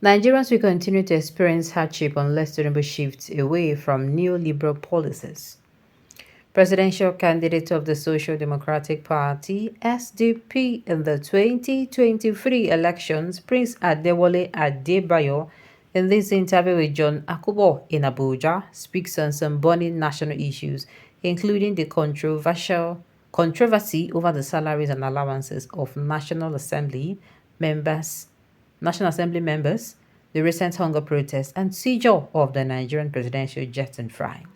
Nigerians will continue to experience hardship unless Tinubu shifts away from neoliberal policies. Presidential candidate of the Social Democratic Party (SDP) in the 2023 elections, Prince Adewale Adebayo, in this interview with John Akubo in Abuja, speaks on some burning national issues, including the controversy over the salaries and allowances of members, National Assembly members, the recent hunger protests, and seizure of the Nigerian presidential jet and flight.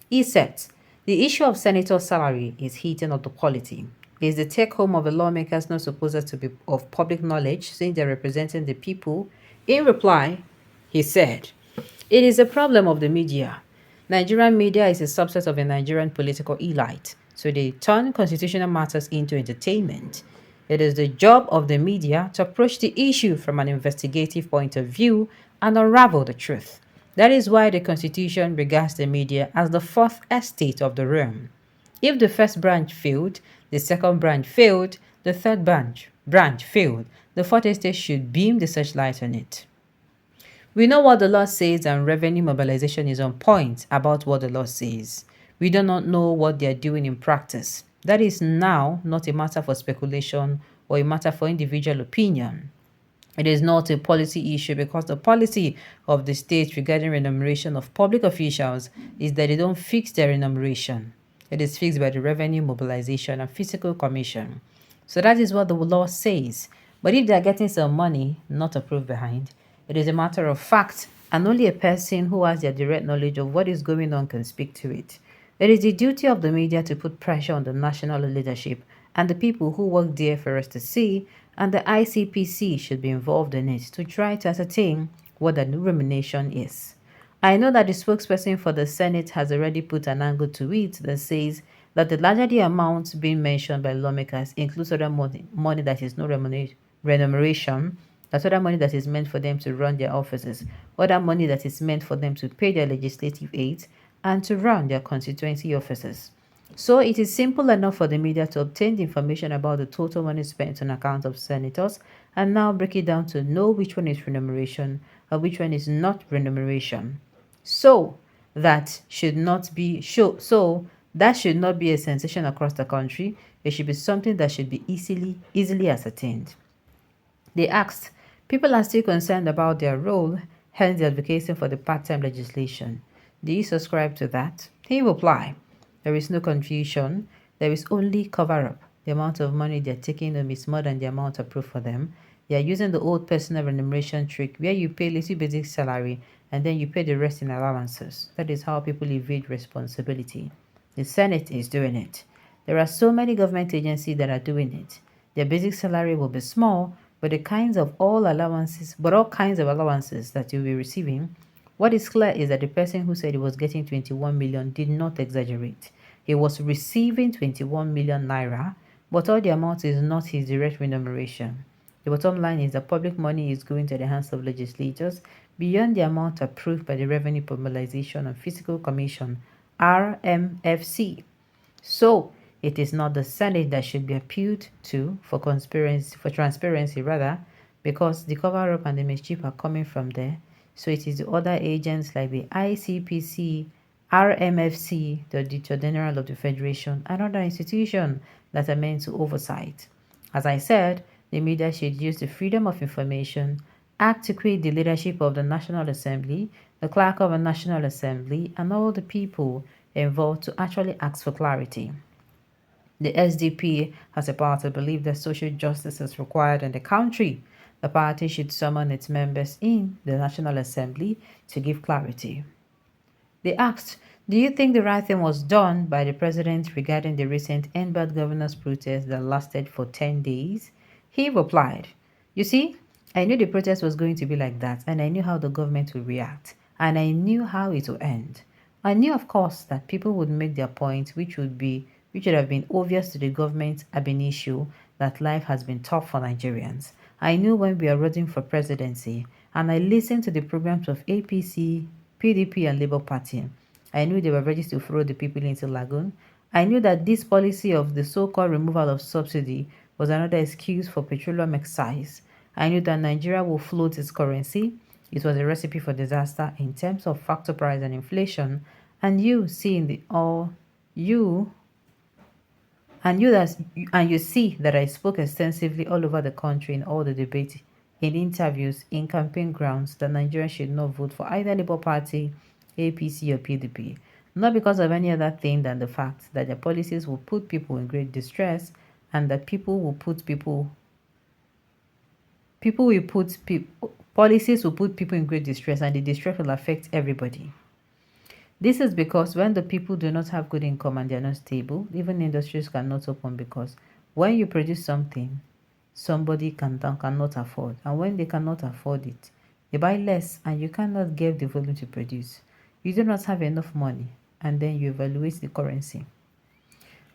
He said, the issue of senator salary is heating up the quality. Is the take home of the lawmakers not supposed to be of public knowledge since they're representing the people? In reply, he said, it is a problem of the media. Nigerian media is a subset of the Nigerian political elite, so they turn constitutional matters into entertainment. It is the job of the media to approach the issue from an investigative point of view and unravel the truth. That is why the Constitution regards the media as the fourth estate of the realm. If the first branch failed, the second branch failed, the third branch failed, the fourth estate should beam the searchlight on it. We know what the law says, and revenue mobilization is on point about what the law says. We do not know what they are doing in practice. That is now not a matter for speculation or a matter for individual opinion. It is not a policy issue because the policy of the state regarding remuneration of public officials is that they don't fix their remuneration. It is fixed by the Revenue Mobilization and Fiscal Commission. So that is what the law says. But if they are getting some money not approved behind, it is a matter of fact, and only a person who has their direct knowledge of what is going on can speak to it. It is the duty of the media to put pressure on the national leadership and the people who work there for us to see, and the ICPC should be involved in it to try to ascertain what the new remuneration is. I know that the spokesperson for the Senate has already put an angle to it that says that the larger the amount being mentioned by lawmakers includes other money that is no remuneration, that's other money that is meant for them to run their offices, other money that is meant for them to pay their legislative aides and to run their constituency offices. So it is simple enough for the media to obtain the information about the total money spent on account of senators and now break it down to know which one is remuneration and which one is not remuneration. So that should not be a sensation across the country. It should be something that should be easily ascertained. They asked, people are still concerned about their role, hence the advocacy for the part-time legislation. Do you subscribe to that? He replied, there is no confusion, there is only cover-up. The amount of money they're taking home is more than the amount approved for them. They are using the old personal remuneration trick where you pay little basic salary and then you pay the rest in allowances. That is how people evade responsibility. The Senate is doing it. There are so many government agencies that are doing it. Their basic salary will be small, but all kinds of allowances that you'll be receiving. What is clear is that the person who said he was getting 21 million did not exaggerate. He was receiving 21 million naira, but all the amount is not his direct remuneration. The bottom line is that public money is going to the hands of legislators beyond the amount approved by the Revenue Mobilization and Fiscal Commission, RMFC. So, it is not the Senate that should be appealed to for transparency rather, because the cover-up and the mischief are coming from there. So it is the other agents like the ICPC, RMFC, the Auditor General of the Federation, and other institutions that are meant to oversight. As I said, the media should use the freedom of information, act to create the leadership of the National Assembly, the clerk of the National Assembly, and all the people involved to actually ask for clarity. The SDP has a power to believe that social justice is required in the country. The party should summon its members in the National Assembly to give clarity. They asked, do you think the right thing was done by the president regarding the recent NBAD governors' protest that lasted for 10 days? He replied, you see, I knew the protest was going to be like that, and I knew how the government would react, and I knew how it would end. I knew, of course, that people would make their point, which would have been obvious to the government ab initio that life has been tough for Nigerians. I knew when we are running for presidency, and I listened to the programs of APC, PDP, and Labour Party. I knew they were ready to throw the people into Lagoon. I knew that this policy of the so-called removal of subsidy was another excuse for petroleum excise. I knew that Nigeria will float its currency. It was a recipe for disaster in terms of factor price and inflation. And you seeing the all you and you that and you see that I spoke extensively all over the country in all the debates, in interviews, in campaign grounds that Nigerians should not vote for either Labour Party, APC, or PDP. Not because of any other thing than the fact that their policies will put people in great distress and that policies will put people in great distress and the distress will affect everybody. This is because when the people do not have good income and they are not stable, even industries cannot open because when you produce something, somebody cannot afford. And when they cannot afford it, they buy less and you cannot get the volume to produce. You do not have enough money and then you evaluate the currency.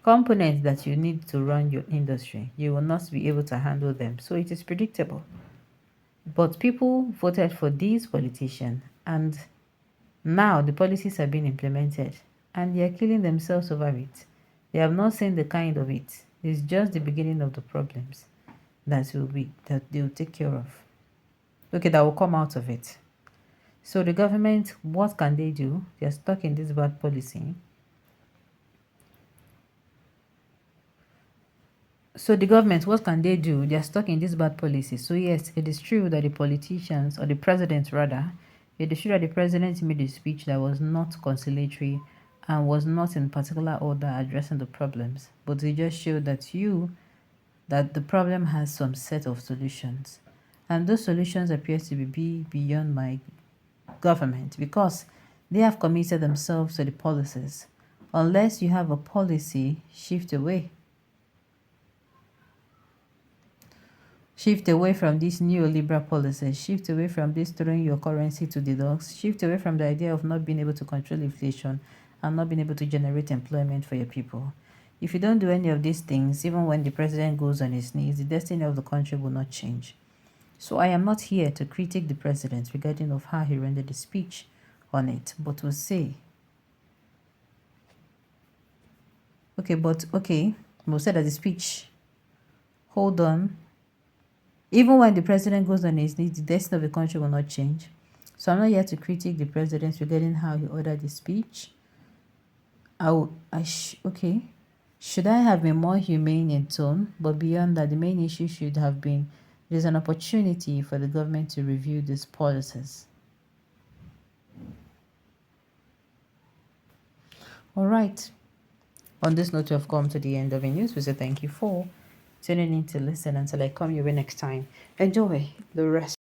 Components that you need to run your industry, you will not be able to handle them. So it is predictable. But people voted for these politicians and now the policies have been implemented and they are killing themselves over it. They have not seen the kind of it. It's just the beginning of the problems that they will take care of. Okay, that will come out of it. So the government, what can they do? They are stuck in this bad policy. So the government, what can they do? They are stuck in this bad policy. So yes, it is true that the politicians, or the president rather, it is true that the president made a speech that was not conciliatory and was not in particular order addressing the problems. But it just showed that the problem has some set of solutions. And those solutions appear to be beyond my government because they have committed themselves to the policies. Unless you have a policy, shift away. Shift away from these neoliberal policies. Shift away from this throwing your currency to the dogs. Shift away from the idea of not being able to control inflation and not being able to generate employment for your people. If you don't do any of these things, even when the president goes on his knees, the destiny of the country will not change. So I am not here to critique the president regarding of how he rendered the speech on it, but to say, we'll say that the speech, hold on, even when the president goes on his knees, the destiny of the country will not change. So I'm not here to critique the president regarding how he ordered the speech. Should I have been more humane in tone? But beyond that, the main issue should have been there's an opportunity for the government to review these policies. All right. On this note, we have come to the end of the news. We say thank you for tuning in to listen. Until I come your way next time, enjoy the rest